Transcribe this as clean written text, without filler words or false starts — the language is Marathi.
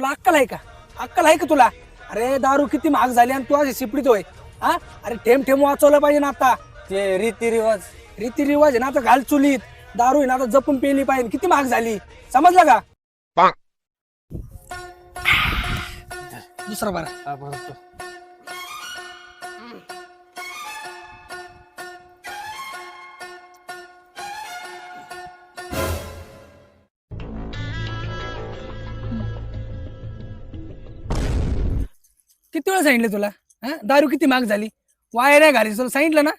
तुला अक्कल आहे का? अक्कल आहे का तुला? अरे दारू किती महाग झाली आणि तू अशी शिपडीत होय. हा अरे ठेम ठेम वाचवलं पाहिजे ना आता. ते रीतिरिवाज. रीतिरिवाज आहे ना आता घाल चुलीत. दारू आहे ना आता जपून पेली पाहिजे. किती महाग झाली समजलं का? दुसरा बरा. किती वेळा सांगितलं तुला? हा दारू किती महाग झाली. वायर आहे घाली तुला सांगितलं ना.